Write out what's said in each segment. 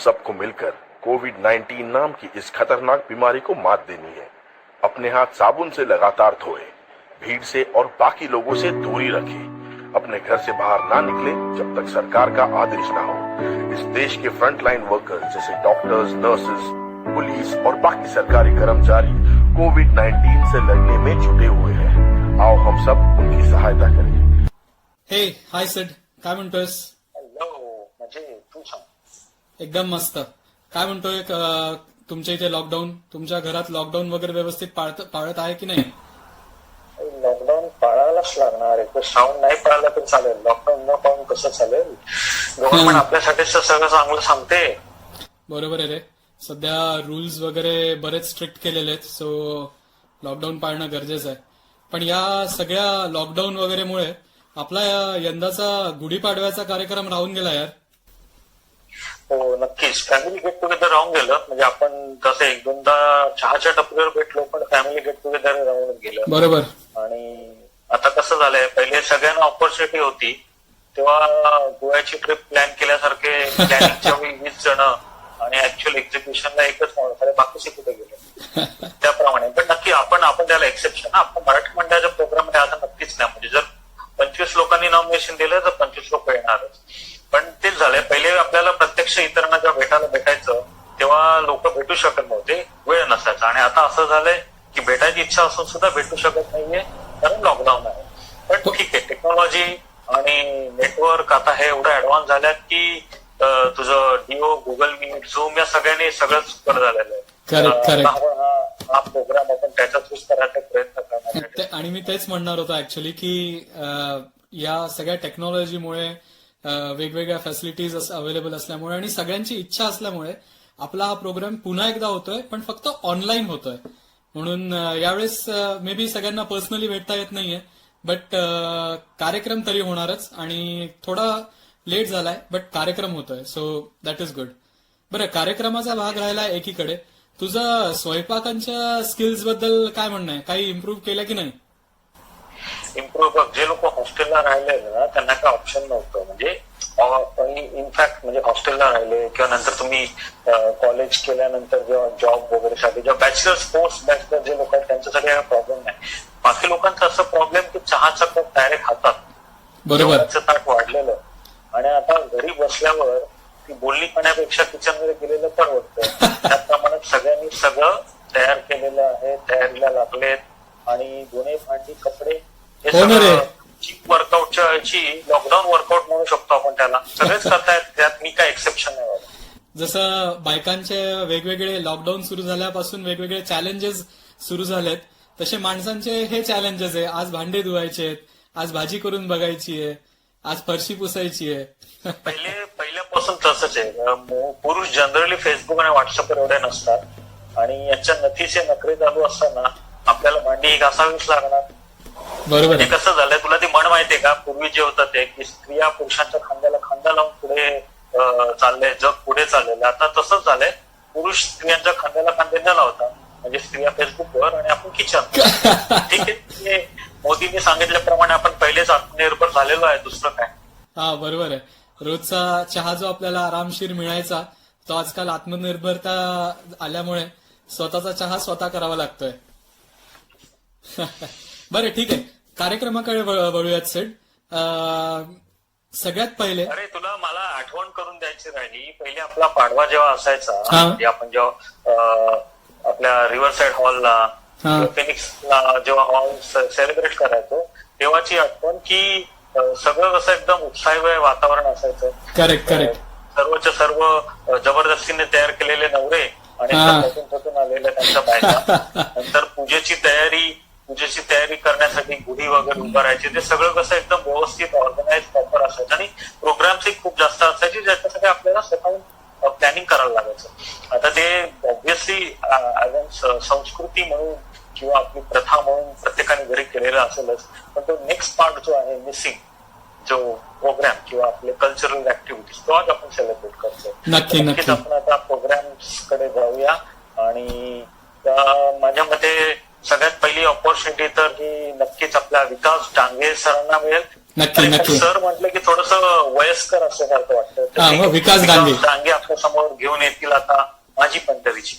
सबको मिलकर कोविड-19 नाम की इस खतरनाक बीमारी को मात देनी है। अपने हाथ साबुन से लगातार धोएं, भीड़ से और बाकी लोगों से दूरी रखें, अपने घर से बाहर ना निकले जब तक सरकार का आदेश ना हो। इस देश के फ्रंटलाइन वर्कर्स जैसे डॉक्टर्स, नर्सेस, पुलिस और बाकी सरकारी कर्मचारी कोविड-19 से लड़ने में जुटे हुए हैं। आओ हम सब उनकी सहायता करें। हे हाय सिड, काय म्हणतोयस? हॅलो, म्हणजे तू सांग. एकदम मस्त. काय म्हणतोय तुमच्या इथे लॉकडाऊन, तुमच्या घरात लॉकडाऊन वगैरे व्यवस्थित पाळत आहे की नाही? लॉकडाऊन पाळायलाच लागणार आहे. तो साऊंड नाही पाळला तर चालेल, लॉकडाऊन न पाळून कसं चालेल? गव्हर्नमेंट आपल्यासाठीच सगळं चांगलं सांगते. बरोबर आहे रे. सध्या रूल्स वगैरे बरेच स्ट्रिक्ट केलेले आहेत, सो लॉकडाऊन पाळणं गरजेचं आहे. पण या सगळ्या लॉकडाऊन वगैरेमुळे आपला यंदाचा गुढीपाडव्याचा कार्यक्रम राहून गेला यार. हो नक्कीच. फॅमिली गेट टुगेदर राहून गेलं. म्हणजे आपण तसं एक दोनदा चहाच्या टपरीवर भेटलो, पण फॅमिली गेट टुगेदर राहून गेलं. बरोबर. आणि आता कसं झालंय, पहिले सगळ्यांना ऑपॉर्च्युनिटी होती तेव्हा गोव्याची ट्रिप प्लॅन केल्यासारखे प्लॅनिंगच्या वेळी 20 जण आणि ऍक्च्युअल एक्झिक्युशनला एकच माणूस आहे, बाकीचे कुठे गेले. त्याप्रमाणे पण नक्की आपण त्याला एक्सेप्शन, आपण मराठी मंडळाच्या प्रोग्राम मध्ये आता नक्कीच नाही. म्हणजे जर 25 लोकांनी नॉमिनेशन दिलं तर 25 लोक येणारच. पण तेच झालंय, पहिले आपल्याला प्रत्यक्ष इतरांना जेव्हा भेटायचं तेव्हा लोक भेटू शकत नव्हते, वेळ नसायचा. आणि आता असं झालंय की भेटायची इच्छा असून सुद्धा भेटू शकत नाहीये कारण लॉकडाऊन आहे. पण ठीक आहे, टेक्नॉलॉजी आणि नेटवर्क आता हे एवढं ऍडव्हान्स झाल्यात की तुझं डिओ, गुगल मीट, झूम या सगळ्यांनी सगळंच बरं झालेलं आहे. हा प्रोग्राम आपण त्याच्या थ्रूच करायचा प्रयत्न करणार. आणि मी तेच म्हणणार होतो ऍक्च्युअली की या सगळ्या टेक्नॉलॉजीमुळे, वेगवेगळ्या फॅसिलिटीज अवेलेबल असल्यामुळे आणि सगळ्यांची इच्छा असल्यामुळे आपला हा प्रोग्राम पुन्हा एकदा होतोय, पण फक्त ऑनलाईन होतोय. म्हणून यावेळेस मे बी सगळ्यांना पर्सनली भेटता येत नाहीये, बट कार्यक्रम तरी होणारच. आणि थोडा लेट झालाय, बट कार्यक्रम होतोय, सो दॅट इज गुड. बरं, कार्यक्रमाचा भाग राहिला एकीकडे, तुझं स्वयंपाकांच्या स्किल्स बद्दल काय म्हणणं आहे? काही इम्प्रूव्ह केलं की नाही? इम्प्रूव्ह, जे लोक हॉस्टेलला राहिले ना त्यांना काय ऑप्शन नव्हतं. म्हणजे इनफॅक्ट म्हणजे हॉस्टेलला राहिले किंवा नंतर तुम्ही कॉलेज केल्यानंतर जेव्हा जॉब वगैरे साठी जेव्हा बॅचलर्स, पोस्ट बॅचलर जे लोक आहेत त्यांच्यासाठी हा प्रॉब्लेम नाही. बाकी लोकांचा असं प्रॉब्लेम की चहाचा कप डायरेक्ट हातात, बरोबर, ताट वाढलेलं. आणि आता घरी बसल्यावर ती बोलणी करण्यापेक्षा किचनमध्ये गेलेलं परवडतं. त्याप्रमाणे सगळ्यांनी सगळं तयार केलेलं आहे, तयारीला लागलेत. आणि दोन्ही भांडी, कपडे हे सगळं वर्कआउटच्या याची लॉकडाऊन वर्कआउट म्हणू शकतो आपण त्याला. सगळेच करतायत, त्यात मी काय एक्सेप्शन नाही. जसं बायकांचे वेगवेगळे लॉकडाऊन सुरू झाल्यापासून वेगवेगळे चॅलेंजेस सुरू झालेत, तसे माणसांचे हे चॅलेंजेस आहे. आज भांडे धुवायचे आहेत, आज भाजी करून बघायची आहे, आज फरशी पुसायची आहे. पहिल्यापासून तसंच आहे. पुरुष जनरली फेसबुक आणि व्हॉट्सअपवर एवढे नसतात आणि याच्या नथीचे नखरे चालू असताना आपल्याला भांडी घासावीच लागणार. बरोबर. कसं झालंय, तुला ती म्हण माहितीये का? पूर्वी जे होतं ते की स्त्रिया पुरुषांच्या खांद्याला खांदा लावून पुढे चाललंय, जग पुढे चाललेलं. आता तसंच झालंय, पुरुष स्त्रियांच्या खांद्याला खांदे न लावता, म्हणजे स्त्रिया फेसबुकवर आणि आपण किचन. ठीक आहे, मोदींनी सांगितल्याप्रमाणे आपण पहिलेच आत्मनिर्भर झालेलो आहे, दुसरं काय. हा बरोबर आहे. रोजचा चहा जो आपल्याला आरामशीर मिळायचा, तो आजकाल आत्मनिर्भरता आल्यामुळे स्वतःचा चहा स्वतः करावा लागतोय. बरं ठीक आहे, कार्यक्रमाकडे वळूयात सेट. सगळ्यात पहिले मला आठवण करून द्यायची राहिली. पहिले आपला पाडवा जेव्हा असायचा, म्हणजे आपण जेव्हा आपल्या रिव्हरसाईड हॉलला, फिनिक्सला जेव्हा हॉल सेलिब्रेट करायचो, तेव्हाची आठवण की सगळं कसं एकदम उत्साही वातावरण असायचं. करेक्ट. सर्वच्या सर्व जबरदस्तीने तयार केलेले नवरे आणि थकून आलेल्या त्यांच्या बायका. नंतर पूजेची तयारी करण्यासाठी गुढी वगैरे उभारायची. ते सगळं कसं एकदम व्यवस्थित ऑर्गनाइज प्रॉपर असायचं आणि प्रोग्राम्सही खूप जास्त असायचे, ज्याच्यासाठी आपल्याला स्वतःहून प्लॅनिंग करायला लागायचं. आता ते ऑब्व्हियसली संस्कृती म्हणून किंवा आपली प्रथा म्हणून प्रत्येकाने घरी केलेला असेलच, पण तो नेक्स्ट पार्ट जो आहे मिसिंग, जो प्रोग्राम किंवा आपले कल्चरल ऍक्टिव्हिटीज, तो आज आपण सेलिब्रेट करतो. नक्कीच आपण आता प्रोग्राम्स कडे जाऊया. आणि माझ्या मते सगळ्यात पहिली ऑपॉर्च्युनिटी तर ही नक्कीच आपल्या विकास डांगे सरांना मिळेल नक्की नक्की. सर म्हटलं की थोडस वयस्कर असल्यासारखं वाटतं. हा, मग विकास डांगे. डांगे आपल्या समोर घेऊन येतील आता माझी पंढरीची.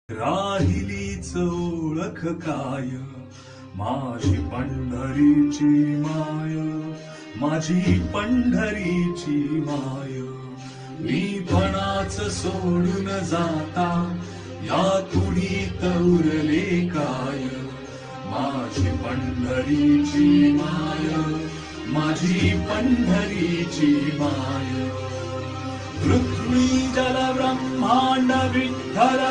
राहिलीच ओळख काय माझी पंढरीची माय, माझी पंढरीची माय. मी पणाच सोडून जाता या तुडीत उरले काय माझी पंढरीची माझी पंढरीची माय पृथ्वी जल ब्रह्मांड विठ्ठल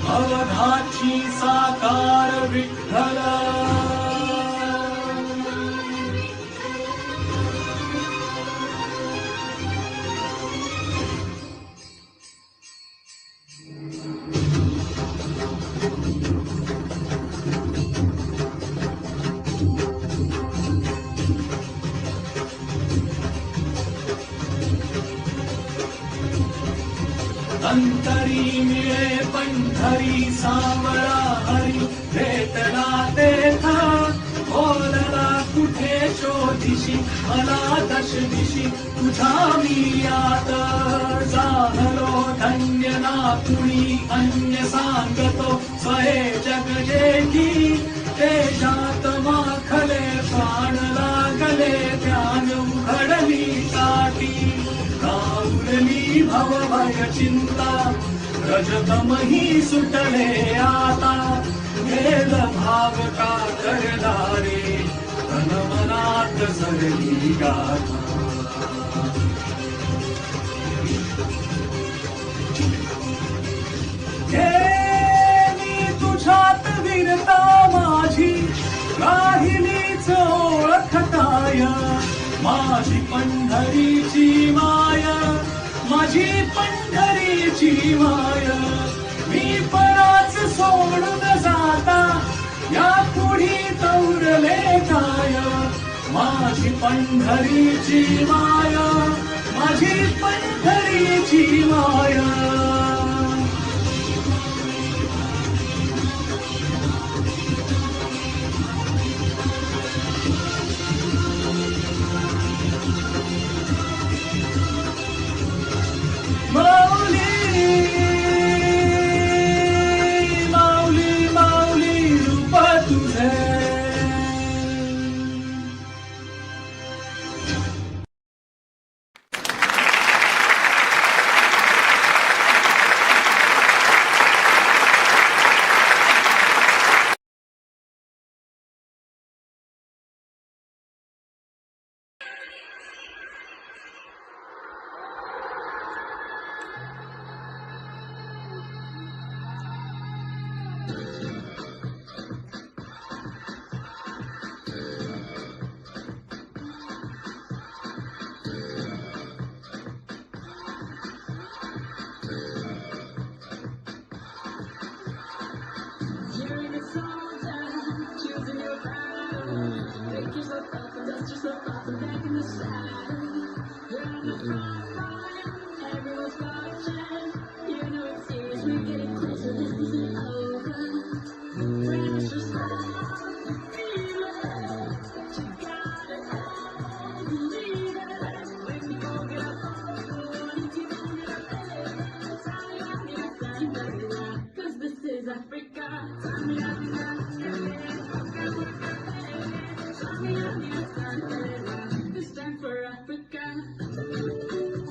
अवघाची साकार विठ्ठल अंतरी मिळे पंढरी सावळा हरी भेटला तेथ बोलला कुठे शोधिशी मला दश दिशी तुझा मी यात झालो धन्य ना कुणी अन्य सांगतो स्वये जग जेठी तेजात माखले प्राण लागले ध्यान उघडली काठी राहुलली भवभय चिंता रजतमही सुटले आता भेद भाव का करला रे तन मनात सरली गाथा मी तुझ्यात वीरता माझी राहिलीच ओळखताय माझी पंढरीची माय माझी पंढरीची माय मी पराच सोडून जाता या पुढी तौरले काय माझी पंढरीची माय माझी पंढरीची माय It's time for Africa.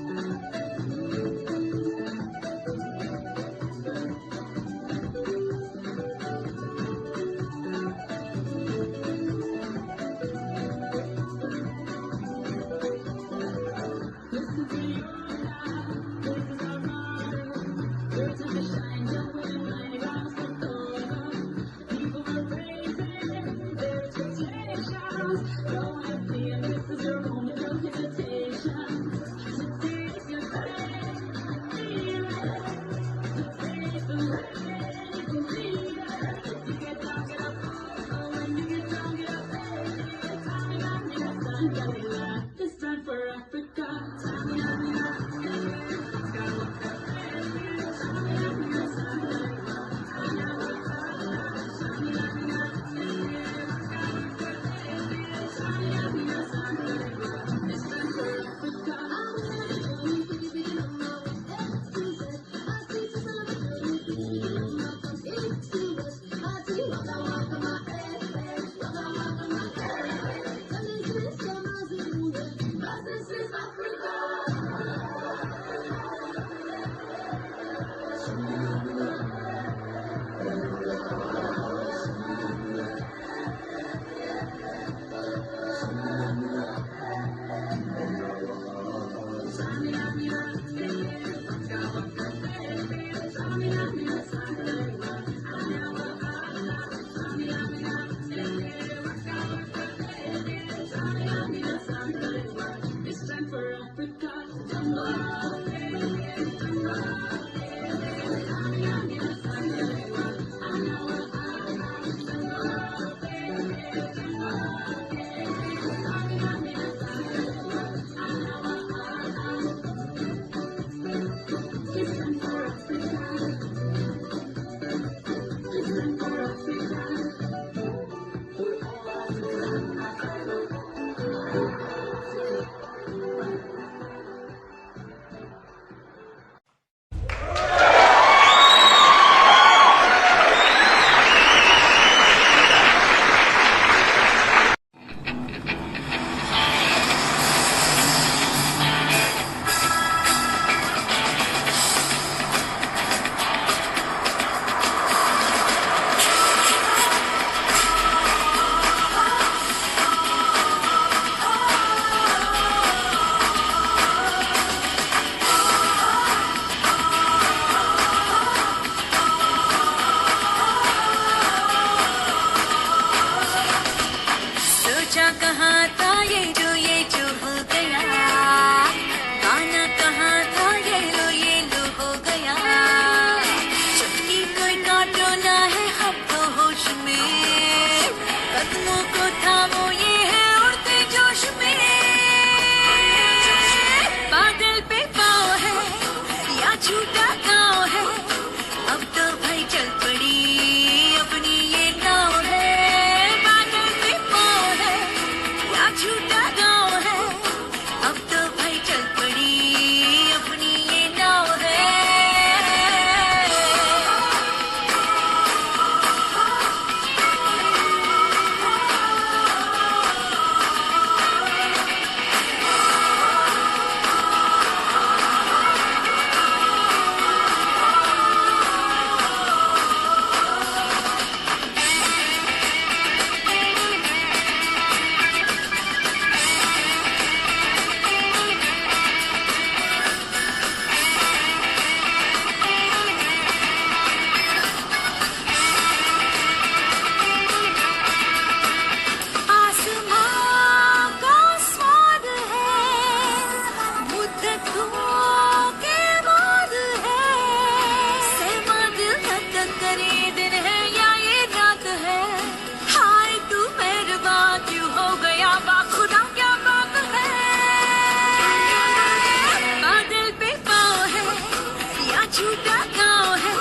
झूठा गाँव है,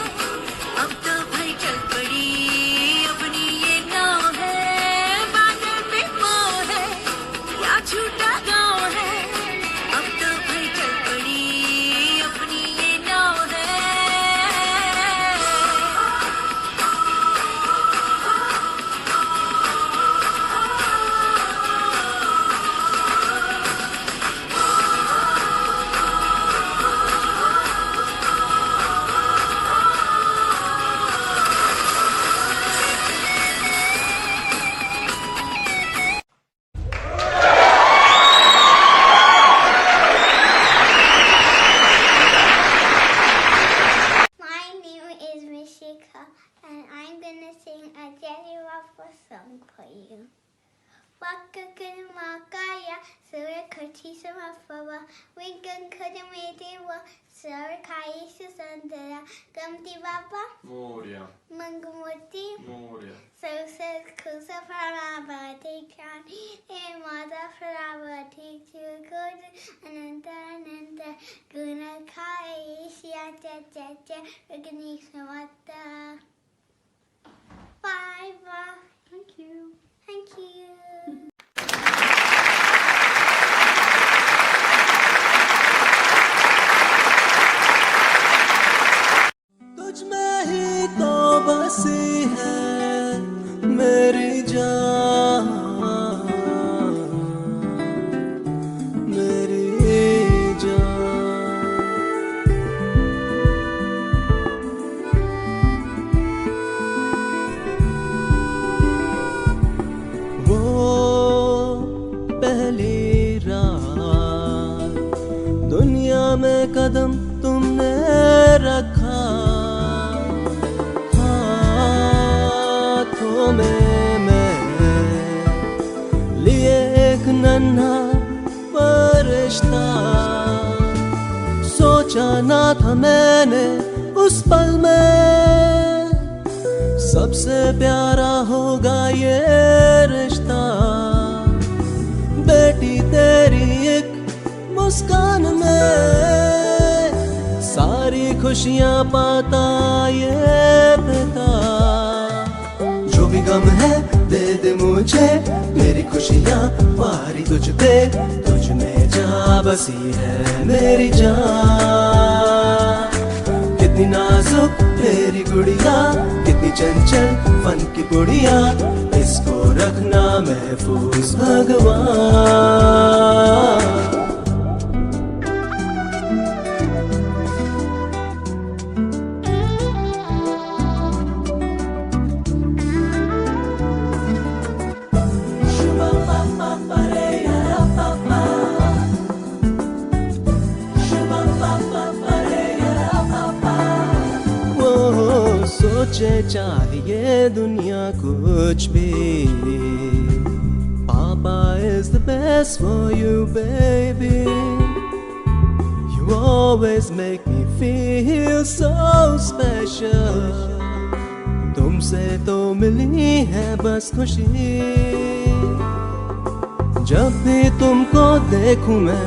अब तो भाई चल पड़ी अपनी ये नाव है, बादल पे पाँव है, क्या झूठा गाँव है, अब तो भाई चल पड़ी अपनी ये नाव है। My name is Mishika and I'm gonna sing a Jelly Waffle song for you. Waka kudu makaya, sura kuti samafawa, winkan kudu medewa, sura kai susandara, gamti baba, Moria, mangamuti, Moria. so says kusa faraba, take on, a mother faraba, take to good, ananda, guna kai, shia, Ragnishamata. Bye bye. Thank you. Thank you. तुझ में ही तो बसी है मेरी जान, मेरी जान। वो पहली रात दुनिया में कदम तुमने रखा, हाथों में मैं लिए एक नन्हा फरिश्ता। सोचा ना था मैंने उस पल में सबसे प्यारा होगा ये रिश्ता। बेटी तेरी एक मुस्कान में सारी खुशियाँ पाता ये पिता। जो भी गम है दे दे मुझे, मेरी खुशियाँ वारी तुझ पे, तुझ में जा बसी है मेरी जान। कितनी नाजुक मेरी गुड़िया, कितनी चंचल फन की गुड़िया, इसको रखना महफूज भगवान। सोचे चाहिए दुनिया कुछ भी, Papa is the best for you baby, you always make me feel so special। तुमसे तो मिली है बस खुशी, जब भी तुमको देखूं मैं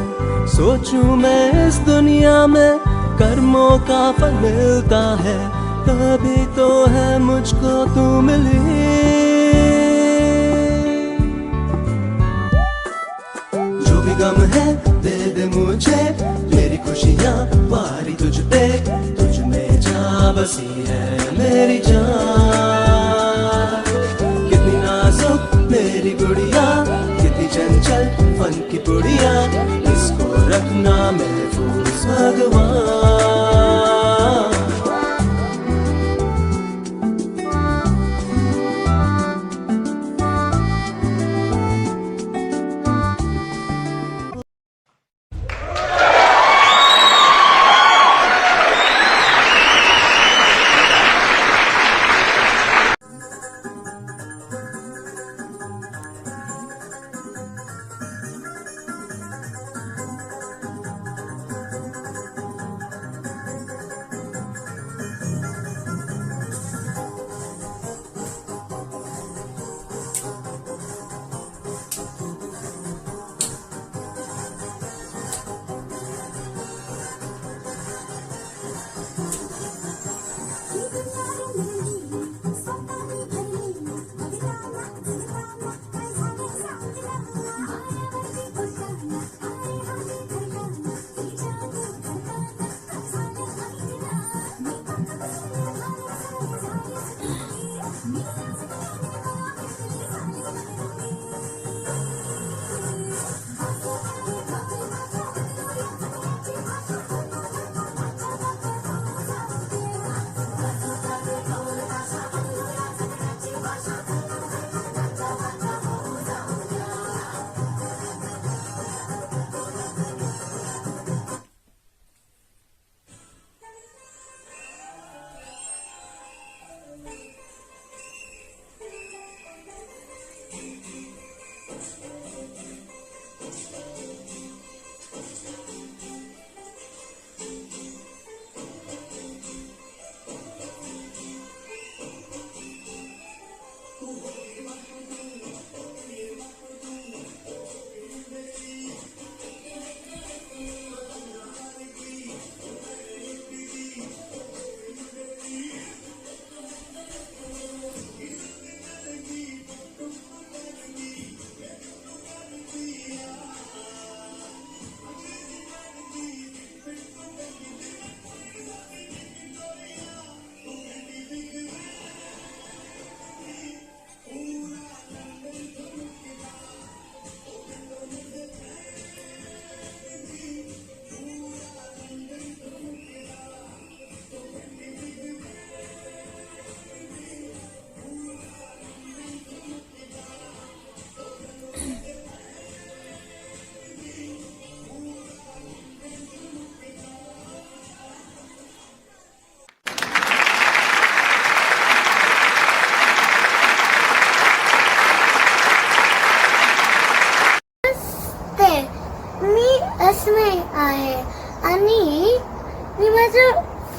सोचूं मैं इस दुनिया में कर्मों का फल मिलता है, तभी तो है मुझको तू मिली। जो भी गम है दे दे मुझे, मेरी खुशियाँ वारी तुझ पे, तुझ में जा बसी है मेरी जान। कितनी नाजुक मेरी गुड़िया, कितनी चंचल फन की पुड़िया, इसको रखना महफूज भगवान।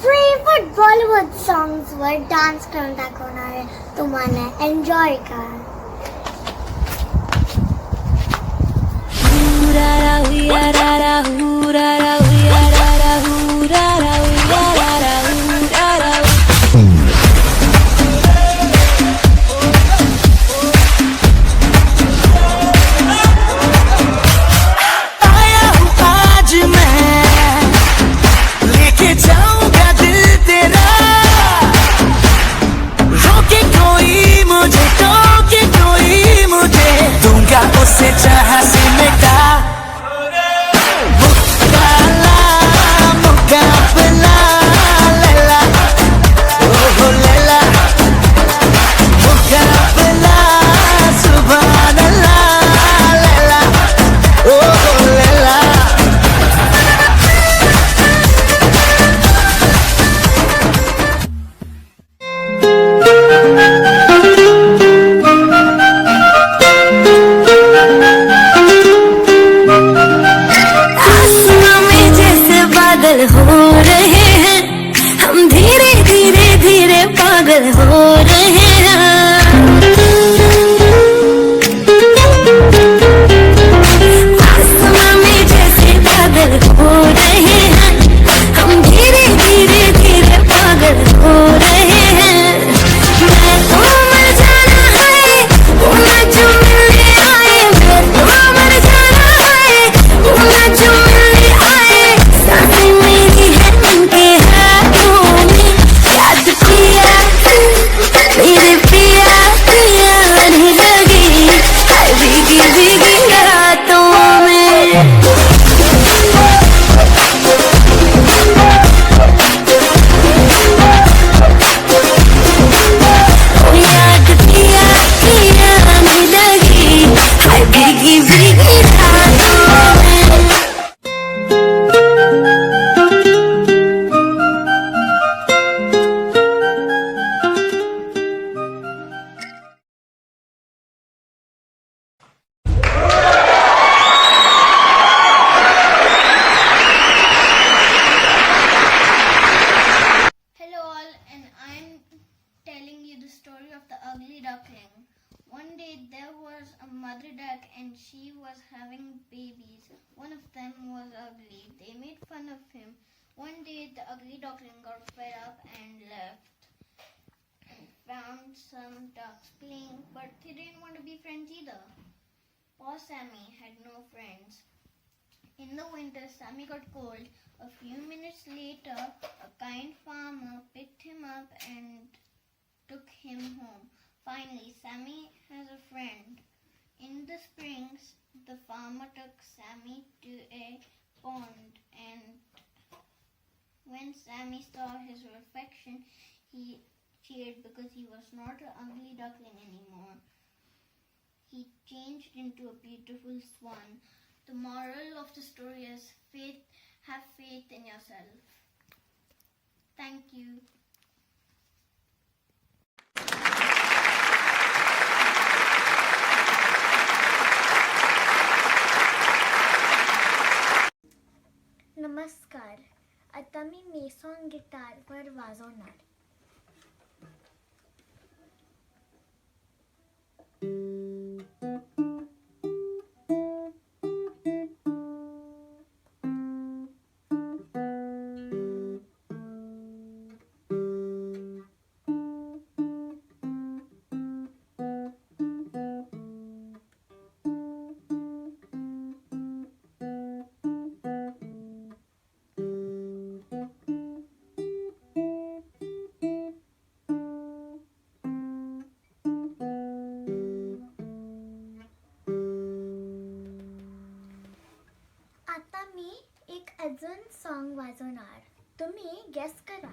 फेवरेट बॉलिवूड सॉंग्स वर डान्स करून दाखवणार आहे तुम्हाला. एन्जॉय करा. उससे चाह से मिटा मुकाला मुकाबला लैला ओ लैला मुकाबला सुभान अल्लाह लैला ओ लैला. हो रहे हैं हम धीरे धीरे धीरे पागल हो रहे हैं. आसमां में जैसे बादल हो रहे हैं हम धीरे धीरे धीरे पागल हो रहे हैं. मैं तो मर जाना है वो ना जो मिलने आए. मैं तो मर जाना है वो ना जो मिलने आए. सांसें मेरी है उनके हाथों में. याद किया मेरे पिया पिया आने लगी हाय भीगी भीगी रातों में. याद किया किया आने लगी हाय भीगी भीगी रातों में. Hello all, and I'm telling you the story of the ugly duckling. One day there was a mother duck and she was having babies. One of them was ugly. They made fun of him. One day the ugly duckling got fed up and left and found some ducks playing, but they didn't want to be friends either. Poor Sammy had no friends. In the winter, Sammy got cold. A few minutes later, a kind farmer picked him up and took him home. Finally, Sammy has a friend. In the springs, the farmer took Sammy to a pond, and when Sammy saw his reflection, he cheered because he was not an ugly duckling anymore. He changed into a beautiful swan. The moral of the story is have faith in yourself. Thank you. नमस्कार. आता मी meson गिटारवर वाजवणार. आता मी एक अजून song वाजवणार. तुम्ही guess करा.